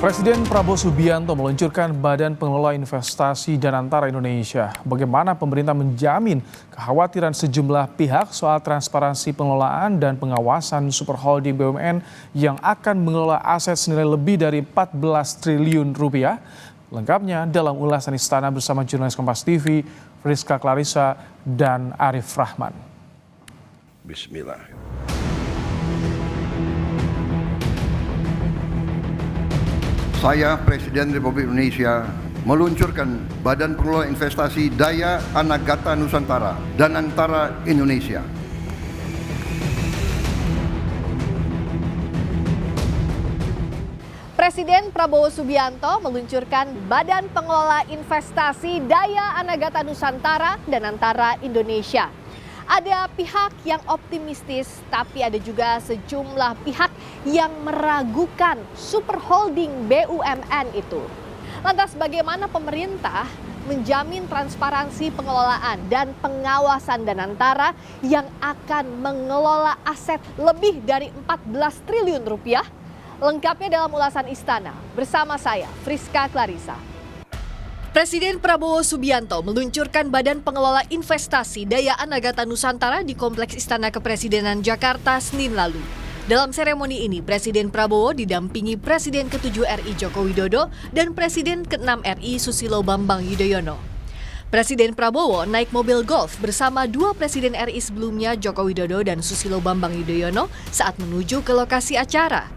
Presiden Prabowo Subianto meluncurkan Badan Pengelola Investasi Danantara Indonesia. Bagaimana pemerintah menjamin kekhawatiran sejumlah pihak soal transparansi pengelolaan dan pengawasan superholding BUMN yang akan mengelola aset senilai lebih dari 14 triliun rupiah? Lengkapnya dalam ulasan Istana bersama jurnalis Kompas TV, Friska Clarissa dan Arif Rahman. Bismillah. Saya, Presiden Republik Indonesia, meluncurkan Badan Pengelola Investasi Daya Anagata Nusantara Danantara Indonesia. Presiden Prabowo Subianto meluncurkan Badan Pengelola Investasi Daya Anagata Nusantara Danantara Indonesia. Ada pihak yang optimistis, tapi ada juga sejumlah pihak yang meragukan superholding BUMN itu. Lantas bagaimana pemerintah menjamin transparansi pengelolaan dan pengawasan Danantara yang akan mengelola aset lebih dari 14 triliun rupiah? Lengkapnya dalam ulasan Istana bersama saya, Friska Clarissa. Presiden Prabowo Subianto meluncurkan Badan Pengelola Investasi Daya Anagata Nusantara di Kompleks Istana Kepresidenan Jakarta Senin lalu. Dalam seremoni ini, Presiden Prabowo didampingi Presiden ke-7 RI Joko Widodo dan Presiden ke-6 RI Susilo Bambang Yudhoyono. Presiden Prabowo naik mobil golf bersama dua Presiden RI sebelumnya Joko Widodo dan Susilo Bambang Yudhoyono saat menuju ke lokasi acara.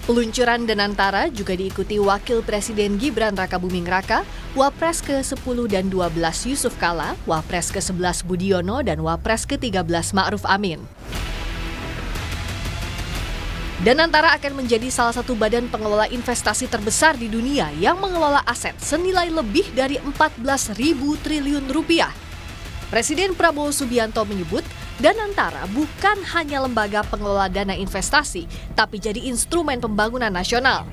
Peluncuran Danantara juga diikuti Wakil Presiden Gibran Rakabuming Raka, Wapres ke-10 dan 12 Yusuf Kala, Wapres ke-11 Budiono, dan Wapres ke-13 Ma'ruf Amin. Danantara akan menjadi salah satu badan pengelola investasi terbesar di dunia yang mengelola aset senilai lebih dari 14.000 triliun rupiah. Presiden Prabowo Subianto menyebut Danantara bukan hanya lembaga pengelola dana investasi, tapi jadi instrumen pembangunan nasional.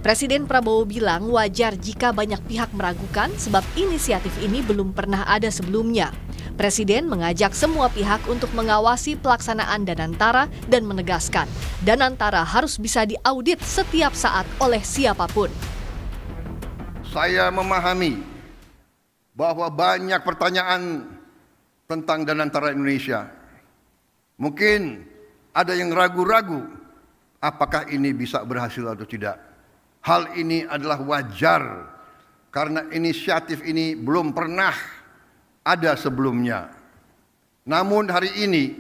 Presiden Prabowo bilang wajar jika banyak pihak meragukan sebab inisiatif ini belum pernah ada sebelumnya. Presiden mengajak semua pihak untuk mengawasi pelaksanaan Danantara dan menegaskan Danantara harus bisa diaudit setiap saat oleh siapapun. Saya memahami bahwa banyak pertanyaan tentang Danantara Indonesia. Mungkin ada yang ragu-ragu apakah ini bisa berhasil atau tidak. Hal ini adalah wajar karena inisiatif ini belum pernah ada sebelumnya. Namun hari ini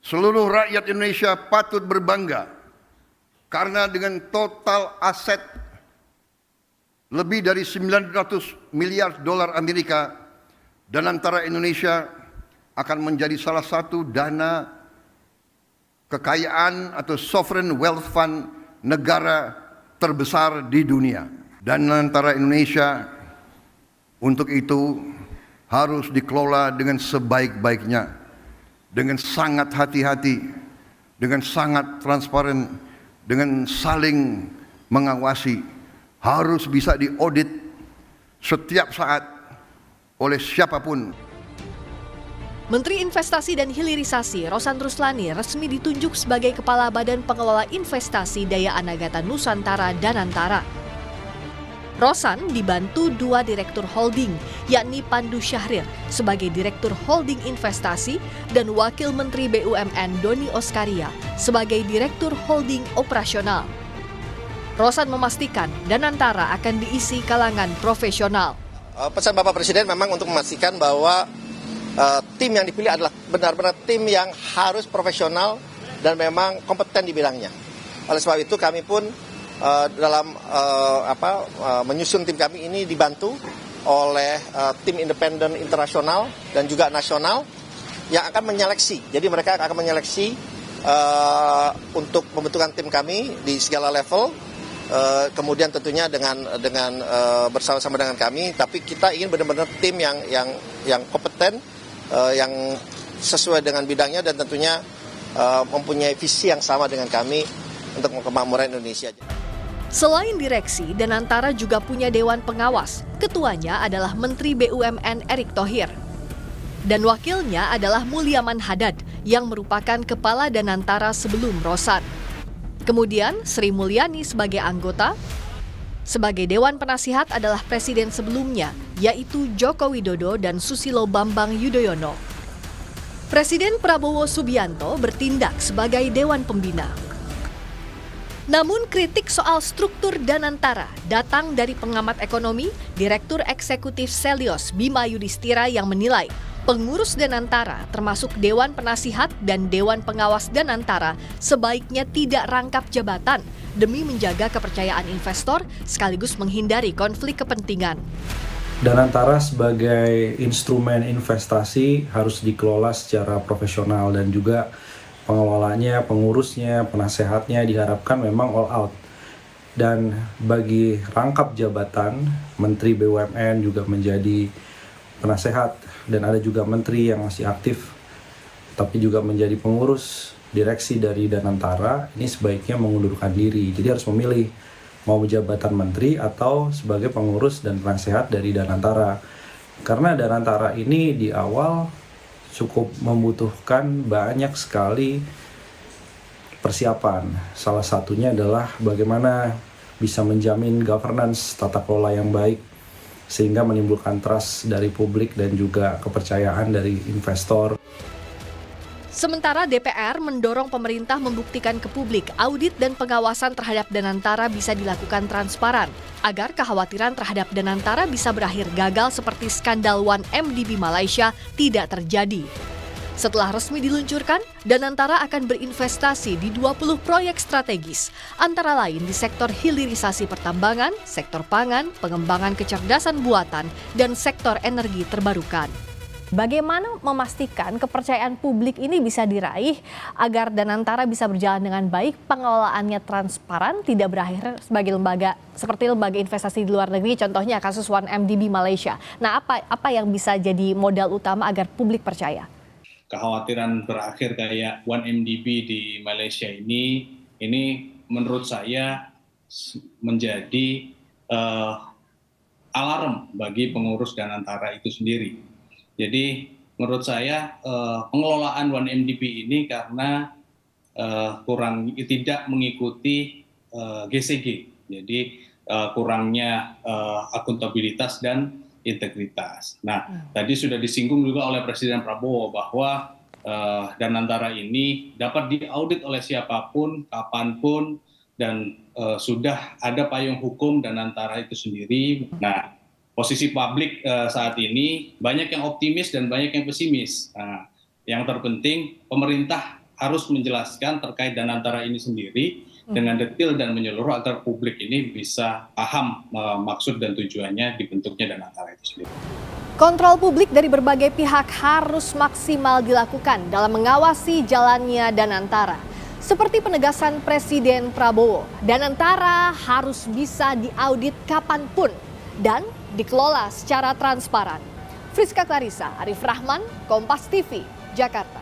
seluruh rakyat Indonesia patut berbangga karena dengan total aset lebih dari 900 miliar dolar Amerika, Danantara Indonesia akan menjadi salah satu dana kekayaan atau sovereign wealth fund negara terbesar di dunia. Danantara Indonesia untuk itu harus dikelola dengan sebaik-baiknya, dengan sangat hati-hati, dengan sangat transparan, dengan saling mengawasi, harus bisa diaudit setiap saat oleh siapapun. Menteri Investasi dan Hilirisasi Rosan Ruslani resmi ditunjuk sebagai Kepala Badan Pengelola Investasi Daya Anagata Nusantara Danantara. Rosan dibantu dua direktur holding, yakni Pandu Syahrir sebagai Direktur Holding Investasi dan Wakil Menteri BUMN Doni Oskaria sebagai Direktur Holding Operasional. Rosan memastikan Danantara akan diisi kalangan profesional. Pesan Bapak Presiden memang untuk memastikan bahwa tim yang dipilih adalah benar-benar tim yang harus profesional dan memang kompeten di bidangnya. Oleh sebab itu kami pun dalam menyusun tim kami ini dibantu oleh tim independen internasional dan juga nasional yang akan menyeleksi. Jadi mereka akan menyeleksi untuk pembentukan tim kami di segala level. Kemudian tentunya dengan bersama-sama dengan kami, tapi kita ingin benar-benar tim yang kompeten, yang sesuai dengan bidangnya dan tentunya mempunyai visi yang sama dengan kami untuk kemakmuran Indonesia. Selain direksi, Danantara juga punya Dewan Pengawas. Ketuanya adalah Menteri BUMN Erick Thohir. Dan wakilnya adalah Mulyaman Hadad yang merupakan Kepala Danantara sebelum Rosan. Kemudian Sri Mulyani sebagai anggota, Sebagai Dewan Penasihat adalah presiden sebelumnya, yaitu Joko Widodo dan Susilo Bambang Yudhoyono. Presiden Prabowo Subianto bertindak sebagai Dewan Pembina. Namun kritik soal struktur Danantara datang dari pengamat ekonomi, Direktur Eksekutif Selios Bima Yudhistira yang menilai pengurus Danantara termasuk Dewan Penasihat dan Dewan Pengawas Danantara sebaiknya tidak rangkap jabatan demi menjaga kepercayaan investor sekaligus menghindari konflik kepentingan. Danantara sebagai instrumen investasi harus dikelola secara profesional dan juga pengelolanya, pengurusnya, penasehatnya diharapkan memang all out. Dan bagi rangkap jabatan, Menteri BUMN juga menjadi penasehat dan ada juga menteri yang masih aktif tapi juga menjadi pengurus direksi dari Danantara, ini sebaiknya mengundurkan diri. Jadi harus memilih mau jabatan menteri atau sebagai pengurus dan penasehat dari Danantara. Karena Danantara ini di awal cukup membutuhkan banyak sekali persiapan. Salah satunya adalah bagaimana bisa menjamin governance tata kelola yang baik sehingga menimbulkan trust dari publik dan juga kepercayaan dari investor. Sementara DPR mendorong pemerintah membuktikan ke publik audit dan pengawasan terhadap Danantara bisa dilakukan transparan agar kekhawatiran terhadap Danantara bisa berakhir gagal seperti skandal 1MDB Malaysia tidak terjadi. Setelah resmi diluncurkan, Danantara akan berinvestasi di 20 proyek strategis, antara lain di sektor hilirisasi pertambangan, sektor pangan, pengembangan kecerdasan buatan, dan sektor energi terbarukan. Bagaimana memastikan kepercayaan publik ini bisa diraih agar Danantara bisa berjalan dengan baik, pengelolaannya transparan, tidak berakhir sebagai lembaga seperti lembaga investasi di luar negeri, contohnya kasus 1MDB Malaysia. Nah, apa yang bisa jadi modal utama agar publik percaya? Kekhawatiran berakhir kayak 1MDB di Malaysia ini menurut saya menjadi alarm bagi pengurus Danantara itu sendiri. Jadi menurut saya pengelolaan 1MDB ini karena tidak mengikuti GCG, jadi kurangnya akuntabilitas dan integritas. Nah, tadi sudah disinggung juga oleh Presiden Prabowo bahwa Danantara ini dapat diaudit oleh siapapun, kapanpun, dan sudah ada payung hukum Danantara itu sendiri. Nah, posisi publik saat ini banyak yang optimis dan banyak yang pesimis. Nah, yang terpenting pemerintah harus menjelaskan terkait Danantara ini sendiri dengan detail dan menyeluruh agar publik ini bisa paham maksud dan tujuannya dibentuknya Danantara itu sendiri. Kontrol publik dari berbagai pihak harus maksimal dilakukan dalam mengawasi jalannya Danantara. Seperti penegasan Presiden Prabowo, Danantara harus bisa diaudit kapanpun dan dikelola secara transparan. Friska Clarissa, Arif Rahman, Kompas TV, Jakarta.